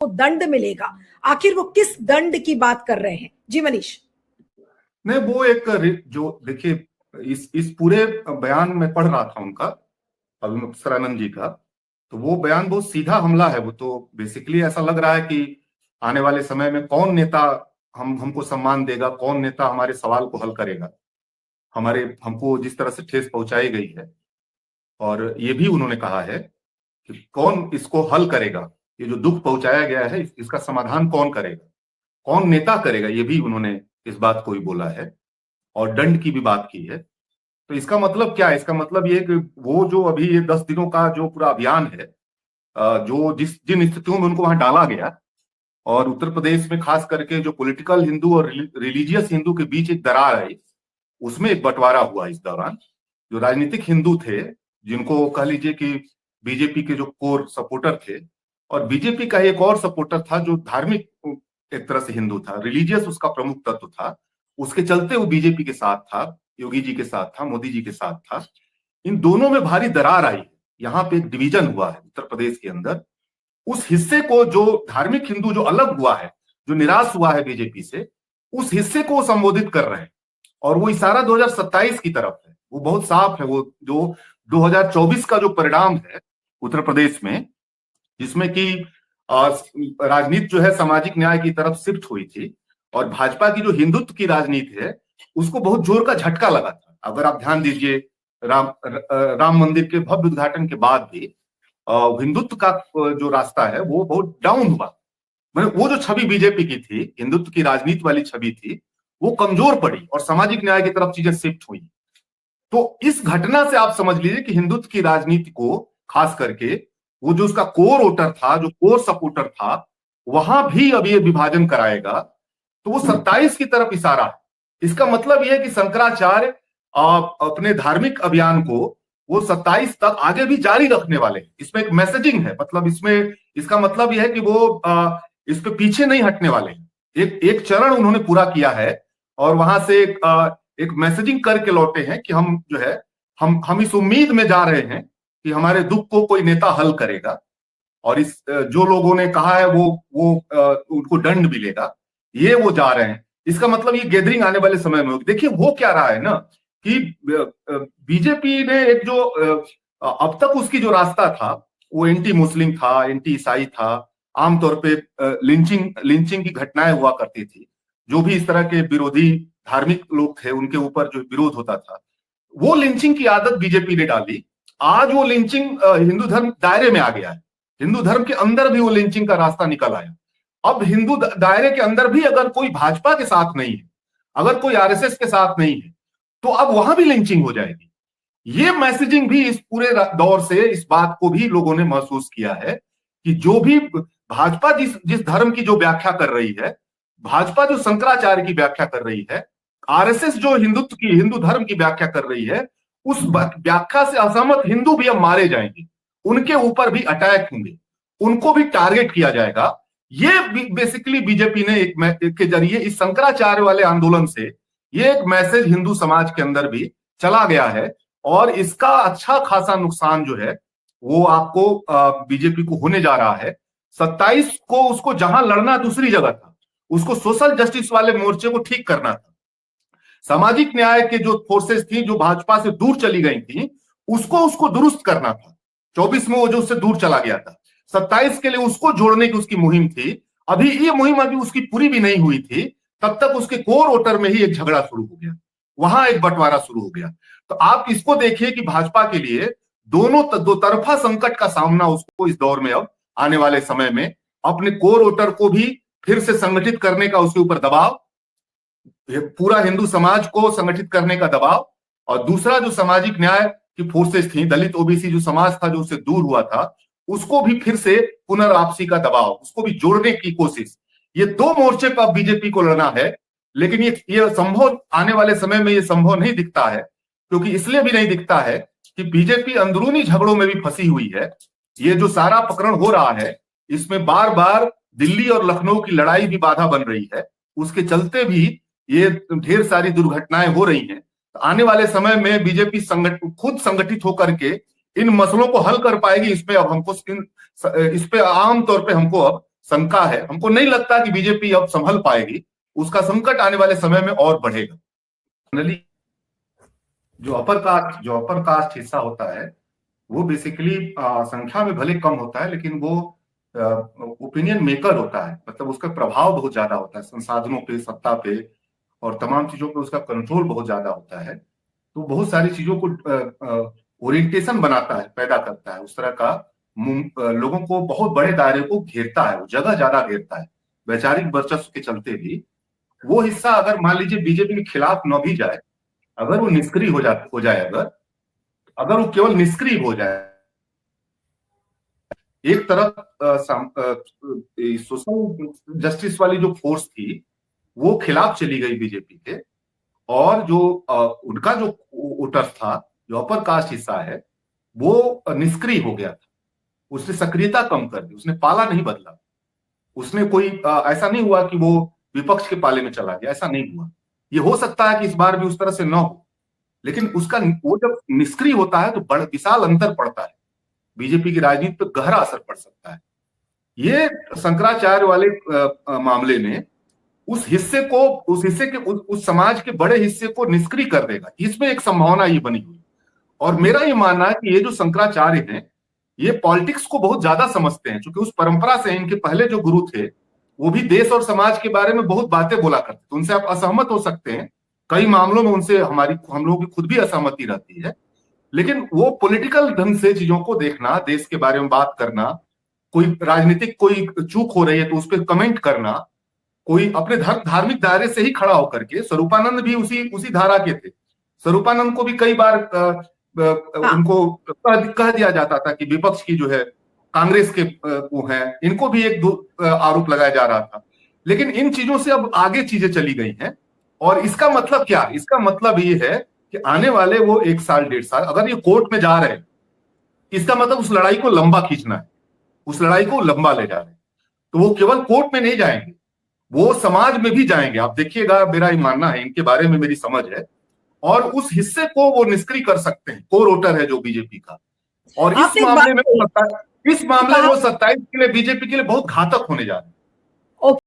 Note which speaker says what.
Speaker 1: दंड मिलेगा, आखिर वो किस दंड की बात कर रहे हैं? जी मनीष।
Speaker 2: नहीं, वो एक जो देखिए, इस पूरे बयान में पढ़ रहा था उनका, अभिमुक्तसरानंद जी का, तो वो बयान बहुत सीधा हमला है। वो तो बेसिकली ऐसा लग रहा है कि आने वाले समय में कौन नेता हमको सम्मान देगा, कौन नेता हमारे सवाल को हल करेगा, हमको जिस तरह से ठेस पहुंचाई गई है। और ये भी उन्होंने कहा है कि कौन इसको हल करेगा, ये जो दुख पहुंचाया गया है इसका समाधान कौन करेगा, कौन नेता करेगा, ये भी उन्होंने इस बात को ही बोला है। और दंड की भी बात की है। तो इसका मतलब क्या है? इसका मतलब ये है कि वो जो अभी ये 10 दिनों का जो पूरा अभियान है, जो जिन स्थितियों में उनको वहां डाला गया, और उत्तर प्रदेश में खास करके जो पॉलिटिकल हिंदू और रिलीजियस हिंदू के बीच एक दरार आई, उसमें एक बंटवारा हुआ इस दौरान। जो राजनीतिक हिंदू थे, जिनको कह लीजिए कि बीजेपी के जो कोर सपोर्टर थे, और बीजेपी का एक और सपोर्टर था जो धार्मिक एक तरह से हिंदू था, रिलीजियस उसका प्रमुख तत्व था, उसके चलते वो बीजेपी के साथ था, योगी जी के साथ था, मोदी जी के साथ था। इन दोनों में भारी दरार आई, यहाँ पे एक डिवीजन हुआ है उत्तर प्रदेश के अंदर। उस हिस्से को, जो धार्मिक हिंदू जो अलग हुआ है, जो निराश हुआ है बीजेपी से, उस हिस्से को संबोधित कर रहे हैं। और वो इशारा 2027 की तरफ है, वो बहुत साफ है। वो जो 2024 का जो परिणाम है उत्तर प्रदेश में, जिसमें कि राजनीति जो है सामाजिक न्याय की तरफ शिफ्ट हुई थी, और भाजपा की जो हिंदुत्व की राजनीति है उसको बहुत जोर का झटका लगा था। अगर आप ध्यान दीजिए, राम मंदिर के भव्य उद्घाटन के बाद भी हिंदुत्व का जो रास्ता है वो बहुत डाउन हुआ। मतलब वो जो छवि बीजेपी की थी, हिंदुत्व की राजनीति वाली छवि थी, वो कमजोर पड़ी और सामाजिक न्याय की तरफ चीजें शिफ्ट हुई। तो इस घटना से आप समझ लीजिए कि हिंदुत्व की राजनीति को, खास करके वो जो उसका कोर वोटर था, जो कोर सपोर्टर था, वहां भी अब ये विभाजन कराएगा। तो वो 27 की तरफ इशारा है। इसका मतलब यह है कि शंकराचार्य अपने धार्मिक अभियान को वो 27 तक आगे भी जारी रखने वाले हैं। इसमें एक मैसेजिंग है, मतलब इसमें इसका मतलब यह है कि वो इस पे पीछे नहीं हटने वाले हैं। एक चरण उन्होंने पूरा किया है और वहां से एक मैसेजिंग करके लौटे हैं कि हम जो है हम इस उम्मीद में जा रहे हैं कि हमारे दुख को कोई नेता हल करेगा, और इस जो लोगों ने कहा है वो उनको दंड मिलेगा, ये वो जा रहे हैं। इसका मतलब ये गैदरिंग आने वाले समय में होगी। देखिए हो क्या रहा है ना कि बीजेपी ने एक जो अब तक उसकी जो रास्ता था वो एंटी मुस्लिम था, एंटी ईसाई था, आमतौर पे लिंचिंग की घटनाएं हुआ करती थी। जो भी इस तरह के विरोधी धार्मिक लोग थे उनके ऊपर जो विरोध होता था, वो लिंचिंग की आदत बीजेपी ने डाली। आज वो लिंचिंग हिंदू धर्म दायरे में आ गया है। हिंदू धर्म के अंदर भी वो लिंचिंग का रास्ता निकल आया। अब हिंदू दायरे के अंदर भी अगर कोई भाजपा के साथ नहीं है, अगर कोई आरएसएस के साथ नहीं है, तो अब वहां भी लिंचिंग हो जाएगी। ये मैसेजिंग भी इस पूरे दौर से इस बात को भी लोगों ने महसूस किया है कि जो भी भाजपा जिस धर्म की जो व्याख्या कर रही है, भाजपा जो शंकराचार्य की व्याख्या कर रही है, आरएसएस जो हिंदुत्व की, हिंदू धर्म की व्याख्या कर रही है, उस व्याख्या से असहमत हिंदू भी अब मारे जाएंगे, उनके ऊपर भी अटैक होंगे, उनको भी टारगेट किया जाएगा। ये बेसिकली बीजेपी ने एक के जरिए इस शंकराचार्य वाले आंदोलन से ये एक मैसेज हिंदू समाज के अंदर भी चला गया है, और इसका अच्छा खासा नुकसान जो है वो आपको बीजेपी को होने जा रहा है। 27 को उसको जहां लड़ना दूसरी जगह था, उसको सोशल जस्टिस वाले मोर्चे को ठीक करना था। सामाजिक न्याय के जो फोर्सेस थी जो भाजपा से दूर चली गई थी, उसको दुरुस्त करना था। 24 में वो जो उससे दूर चला गया था, 27 के लिए उसको जोड़ने की उसकी मुहिम थी। अभी ये मुहिम अभी उसकी पूरी भी नहीं हुई थी, तब तक उसके कोर वोटर में ही एक झगड़ा शुरू हो गया, वहां एक बंटवारा शुरू हो गया। तो आप इसको देखिए कि भाजपा के लिए दो तरफा संकट का सामना उसको इस दौर में, अब आने वाले समय में अपने कोर वोटर को भी फिर से संगठित करने का उसके ऊपर दबाव, पूरा हिंदू समाज को संगठित करने का दबाव, और दूसरा जो सामाजिक न्याय की फोर्सेस थी, दलित ओबीसी जो समाज था जो उससे दूर हुआ था, उसको भी फिर से पुनर्वापसी का दबाव, उसको भी जोड़ने की कोशिश। ये दो मोर्चे पर बीजेपी को लड़ना है। लेकिन ये संभव आने वाले समय में ये संभव नहीं दिखता है, क्योंकि इसलिए भी नहीं दिखता है कि बीजेपी अंदरूनी झगड़ों में भी फंसी हुई है। ये जो सारा प्रकरण हो रहा है, इसमें बार बार दिल्ली और लखनऊ की लड़ाई भी बाधा बन रही है, उसके चलते भी ये ढेर सारी दुर्घटनाएं हो रही हैं। तो आने वाले समय में बीजेपी खुद संगठित होकर के इन मसलों को हल कर पाएगी, इसमें अब हमको इस पे आमतौर पे हमको अब शंका है। हमको नहीं लगता कि बीजेपी अब संभल पाएगी, उसका संकट आने वाले समय में और बढ़ेगा। फाइनली जो अपर कास्ट हिस्सा होता है वो बेसिकली संख्या में भले कम होता है, लेकिन वो ओपिनियन मेकर होता है, मतलब उसका प्रभाव बहुत ज्यादा होता है संसाधनों पे, सत्ता पे और तमाम चीजों पे उसका कंट्रोल बहुत ज्यादा होता है। तो बहुत सारी चीजों को ओरिएंटेशन बनाता है, पैदा करता है, उस तरह का लोगों को बहुत बड़े दायरे को घेरता है, वो जगह ज्यादा घेरता है वैचारिक वर्चस्व के चलते भी। वो हिस्सा अगर मान लीजिए बीजेपी के खिलाफ न भी जाए, अगर वो निष्क्रिय हो जाए, अगर वो केवल निष्क्रिय हो जाए, एक तरफ सोशल जस्टिस वाली जो फोर्स थी वो खिलाफ चली गई बीजेपी के, और जो उनका जो वोटर्स था, जो अपर कास्ट हिस्सा है, वो निष्क्रिय हो गया था। उसने सक्रियता कम कर दी, उसने पाला नहीं बदला, उसने कोई ऐसा नहीं हुआ कि वो विपक्ष के पाले में चला गया, ऐसा नहीं हुआ। ये हो सकता है कि इस बार भी उस तरह से न हो, लेकिन उसका वो जब निष्क्रिय होता है तो बड़ा विशाल अंतर पड़ता है, बीजेपी की राजनीति पर गहरा असर पड़ सकता है। ये शंकराचार्य वाले मामले में उस हिस्से के उस समाज के बड़े हिस्से को निष्क्रिय कर देगा, इसमें एक संभावना ये बनी हुई। और मेरा ये मानना है कि ये जो शंकराचार्य हैं ये पॉलिटिक्स को बहुत ज्यादा समझते हैं, क्योंकि उस परंपरा से इनके पहले जो गुरु थे वो भी देश और समाज के बारे में बहुत बातें बोला करते थे। उनसे आप असहमत हो सकते हैं, कई मामलों में उनसे हम लोगों की खुद भी असहमति रहती है, लेकिन वो पॉलिटिकल ढंग से चीजों को देखना, देश के बारे में बात करना, कोई राजनीतिक कोई चूक हो रही है तो उस पर कमेंट करना, कोई अपने धार्मिक दायरे से ही खड़ा होकर के, स्वरूपानंद भी उसी धारा के थे। स्वरूपानंद को भी कई बार उनको कह दिया जाता था कि विपक्ष की जो है कांग्रेस के वो है, इनको भी एक दो आरोप लगाया जा रहा था। लेकिन इन चीजों से अब आगे चीजें चली गई हैं, और इसका मतलब क्या? इसका मतलब ये है कि आने वाले वो 1 साल 1.5 साल अगर ये कोर्ट में जा रहे हैं, इसका मतलब उस लड़ाई को लंबा खींचना है, उस लड़ाई को लंबा ले जा रहे हैं। तो वो केवल कोर्ट में नहीं जाएंगे, वो समाज में भी जाएंगे। आप देखिएगा, मेरा ये मानना है, इनके बारे में मेरी समझ है, और उस हिस्से को वो निष्क्रिय कर सकते हैं, कोर वोटर है जो बीजेपी का। और इस मामले में वो 27 के लिए बीजेपी के लिए बहुत घातक होने जा रहा है।